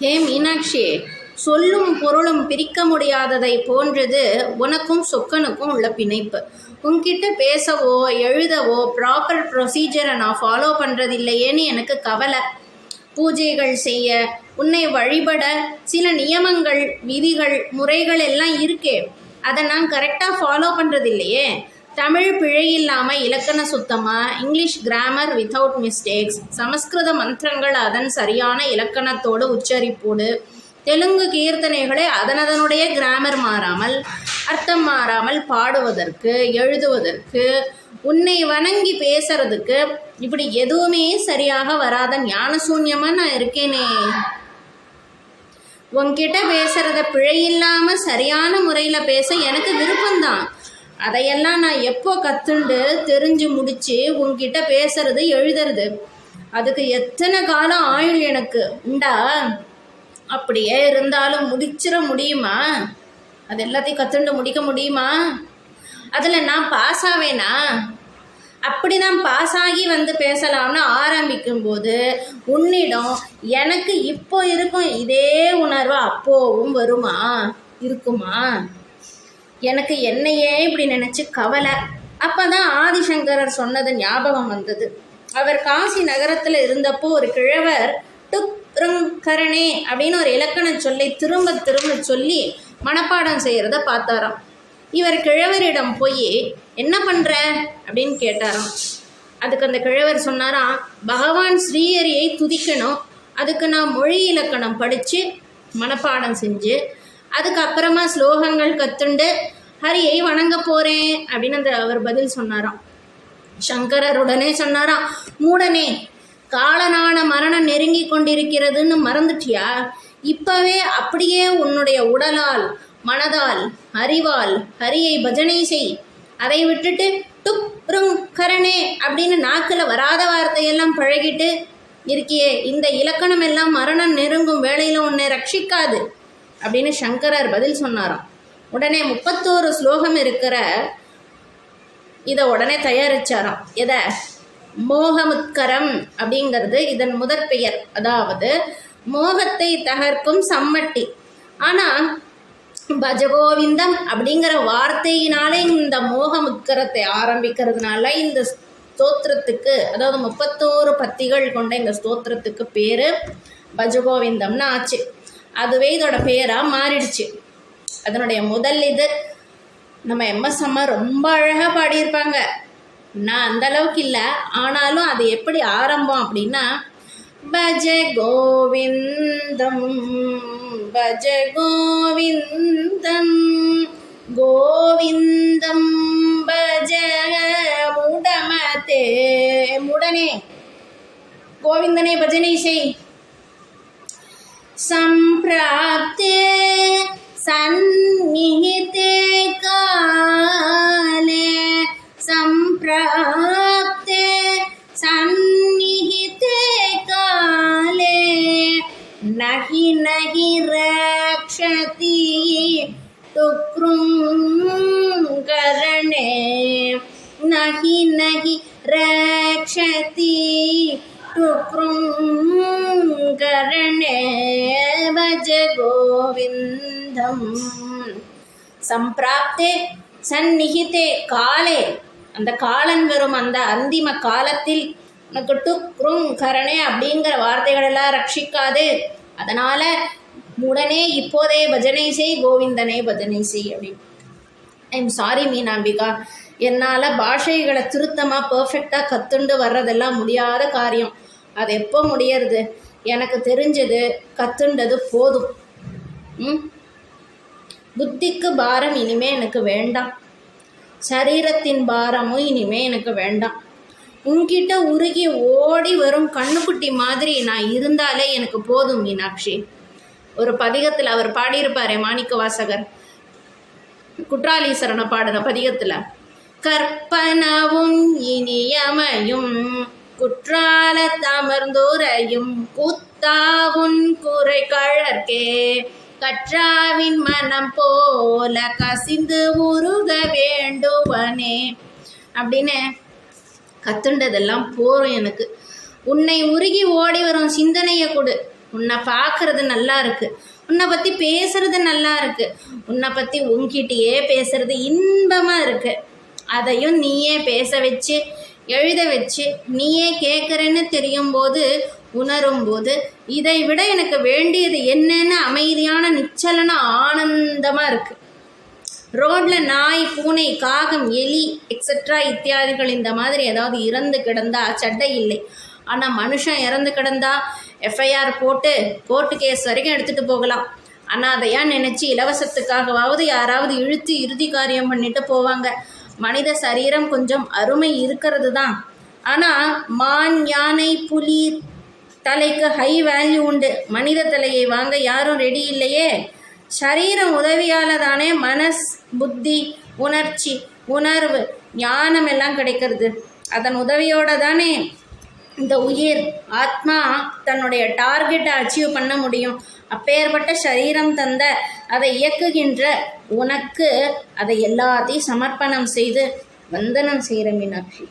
ஹே மீனாட்சி, சொல்லும் பொருளும் பிரிக்க முடியாததை போன்றது உனக்கும் சொக்கனுக்கும் உள்ள பிணைப்பு. உன்கிட்ட பேசவோ எழுதவோ ப்ராப்பர் ப்ரொசீஜரை நான் ஃபாலோ பண்ணுறதில்லையேன்னு எனக்கு கவலை. பூஜைகள் செய்ய, உன்னை வழிபட சில நியமங்கள், விதிகள், முறைகள் எல்லாம் இருக்கே, அதை நான் கரெக்டாக ஃபாலோ பண்ணுறதில்லையே. தமிழ் பிழை இல்லாமல் இலக்கண சுத்தமாக, இங்கிலீஷ் கிராமர் வித்தவுட் மிஸ்டேக்ஸ், சமஸ்கிருத மந்திரங்கள் அதன் சரியான இலக்கணத்தோடு உச்சரிப்போடு, தெலுங்கு கீர்த்தனைகளை அதனுடைய கிராமர் மாறாமல், அர்த்தம் மாறாமல் பாடுவதற்கு, எழுதுவதற்கு, உன்னை வணங்கி பேசுறதுக்கு, இப்படி எதுவுமே சரியாக வராத ஞானசூன்யமாக நான் இருக்கேனே. உன்கிட்ட பேசுகிறத பிழையில்லாமல் சரியான முறையில் பேச எனக்கு விருப்பம்தான். அதையெல்லாம் நான் எப்போ கற்றுண்டு தெரிஞ்சு முடித்து உன்கிட்ட பேசுறது எழுதுறது, அதுக்கு எத்தனை காலம் ஆயுள் எனக்கு உண்டா? அப்படியே இருந்தாலும் முடிச்சிட முடியுமா? அது எல்லாத்தையும் கற்றுண்டு முடிக்க முடியுமா? அதில் நான் பாஸ் ஆவேனா? அப்படி தான் பாஸ் ஆகி வந்து பேசலாம்னு ஆரம்பிக்கும்போது உன்னிடம் எனக்கு இப்போ இருக்கும் இதே உணர்வு அப்போவும் வருமா? இருக்குமா? எனக்கு என்னையே இப்படி நினச்சி கவலை. அப்போ தான் ஆதிசங்கரர் சொன்னது ஞாபகம் வந்தது. அவர் காசி நகரத்தில் இருந்தப்போ ஒரு கிழவர் டுக்ருங்கரணே அப்படின்னு ஒரு இலக்கண சொல்லை திரும்ப திரும்ப சொல்லி மனப்பாடம் செய்கிறத பார்த்தாராம். இவர் கிழவரிடம் போய் என்ன பண்ணுற அப்படின்னு கேட்டாராம். அதுக்கு அந்த கிழவர் சொன்னாராம், பகவான் ஸ்ரீஹரியை துதிக்கணும், அதுக்கு நான் மொழி இலக்கணம் படித்து மனப்பாடம் செஞ்சு அதுக்கப்புறமா ஸ்லோகங்கள் கற்றுண்டு ஹரியை வணங்க போகிறேன் அப்படின்னு அவர் பதில் சொன்னாராம். சங்கரர் உடனே சொன்னாராம், மூடனே, காலனான மரணம் நெருங்கி கொண்டிருக்கிறதுன்னு மறந்துட்டியா? இப்பவே அப்படியே உன்னுடைய உடலால், மனதால், அறிவால் ஹரியை பஜனை செய். அதை விட்டுட்டு டுக்ருங்கரணே அப்படின்னு நாக்கில் வராத வார்த்தையெல்லாம் பழகிட்டு இருக்கியே, இந்த இலக்கணம் எல்லாம் மரணம் நெருங்கும் வேளையில் உன்னை ரட்சிக்காது அப்படின்னு சங்கரர் பதில் சொன்னாராம். உடனே 31 ஸ்லோகம் இருக்கிற இதை உடனே தயாரிச்சாராம். எதை? மோகமுத்கரம் அப்படிங்கிறது இதன் முதற் பெயர், அதாவது மோகத்தை தகர்க்கும் சம்மட்டி. ஆனால் பஜகோவிந்தம் அப்படிங்கிற வார்த்தையினாலே இந்த மோகமுத்கரத்தை ஆரம்பிக்கிறதுனால இந்த ஸ்தோத்திரத்துக்கு, அதாவது 31 பத்திகள் கொண்ட இந்த ஸ்தோத்திரத்துக்கு பேர் பஜகோவிந்தம்னு ஆச்சு. அதுவே இதோட பேராக மாறிடுச்சு. அதனுடைய முதல் இது நம்ம எம்எஸ் அம்மா ரொம்ப அழகாக பாடியிருப்பாங்க. நான் அந்த அளவுக்கு இல்லை, ஆனாலும் அது எப்படி ஆரம்பம் அப்படின்னா, பஜ கோவிந்தம் பஜ கோவிந்தம் கோவிந்தம் பஜ முடமதே, முடனே கோவிந்தனே பஜனை செய். சம்பிராப்தே சந்நிஹிதே காலே, சம்பிராப்தே சந்நிஹிதே காலே, நஹி நஹி ரக்ஷதி டுக்ருங்கரணே, நஹி நஹி ரக்ஷதி டுக்ருங்கரணே பஜ கோவிந்தம். சம்பிராப்தே சந்நிஹிதே காலே, அந்த காலன் வரும் அந்த அந்திம காலத்தில் உனக்கு டுக்ருங்கரணே அப்படிங்கிற வார்த்தைகளெல்லாம் ரட்சிக்காது. அதனால் உடனே இப்போதே பஜனை செய், கோவிந்தனே பஜனை செய் அப்படின்னு. ஐம் சாரி மீனாம்பிகா, என்னால் பாஷைகளை திருத்தமாக பர்ஃபெக்டாக கற்றுண்டு வர்றதெல்லாம் முடியாத காரியம். அது எப்போ முடியறது? எனக்கு தெரிஞ்சது கற்றுண்டது போதும். புத்திக்கு பாரம் இனிமே எனக்கு வேண்டாம், சரீரத்தின் பாரமும் இனிமே எனக்கு வேண்டாம். உன்கிட்ட உருகி ஓடி வரும் கண்ணுக்குட்டி மாதிரி நான் இருந்தாலே எனக்கு போதும் மீனாட்சி. ஒரு பதிகத்தில் அவர் பாடியிருப்பாரே மாணிக்க வாசகர், குற்றாலீஸ்வரனை பாடுற பதிகத்தில், கற்பனவும் இனியமையும் குற்றால தமர்ந்துரையும் கூத்தாவுன் குறை கழற்கே கற்றாவின் மனம் போல கசிந்து உருக வேண்டுவனே அப்படின்னு கத்துண்டதெல்லாம் போரும் எனக்கு. உன்னை உருகி ஓடி வரும் சிந்தனையை கொடு, உன்னை பார்க்கறது நல்லா இருக்கு, உன்னை பற்றி பேசுறது நல்லா இருக்கு, உன்னை பற்றி உன்கிட்டயே பேசுறது இன்பமாக இருக்கு. அதையும் நீயே பேச வச்சு எழுத வச்சு நீயே கேட்குறேன்னு தெரியும் போது உணரும் போது இதை விட எனக்கு வேண்டியது என்னன்னு அமைதியான நிச்சலன ஆனந்தமாக இருக்குது. ரோட்டில் நாய், பூனை, காகம், எலி எக்ஸெட்ரா இத்தியாதிகள் இந்த மாதிரி ஏதாவது இறந்து கிடந்தா சட்டை இல்லை. ஆனால் மனுஷன் இறந்து கிடந்தா எஃப்ஐஆர் போட்டு கோர்ட்டு கேஸ் வரைக்கும் எடுத்துகிட்டு போகலாம். அனாதையாக நினச்சி இலவசத்துக்காகவாவது யாராவது இழுத்து இறுதி காரியம் பண்ணிட்டு போவாங்க. மனித சரீரம் கொஞ்சம் அருமை இருக்கிறது தான். ஆனால் மான், யானை, புலி தலைக்கு ஹை வேல்யூ உண்டு. மனித தலையை வாங்க யாரும் ரெடி இல்லையே. சரீரம் உதவியால் தானே மனஸ், புத்தி, உணர்ச்சி, உணர்வு, ஞானம் எல்லாம் கிடைக்கிறது. அதன் உதவியோடு தானே இந்த உயிர் ஆத்மா தன்னுடைய டார்கெட்டை அச்சீவ் பண்ண முடியும். அப்பேற்பட்ட சரீரம் தந்த அதை இயக்குகின்ற உனக்கு அதை எல்லாத்தையும் சமர்ப்பணம் செய்து வந்தனம் செய்கிற மீனாட்சி.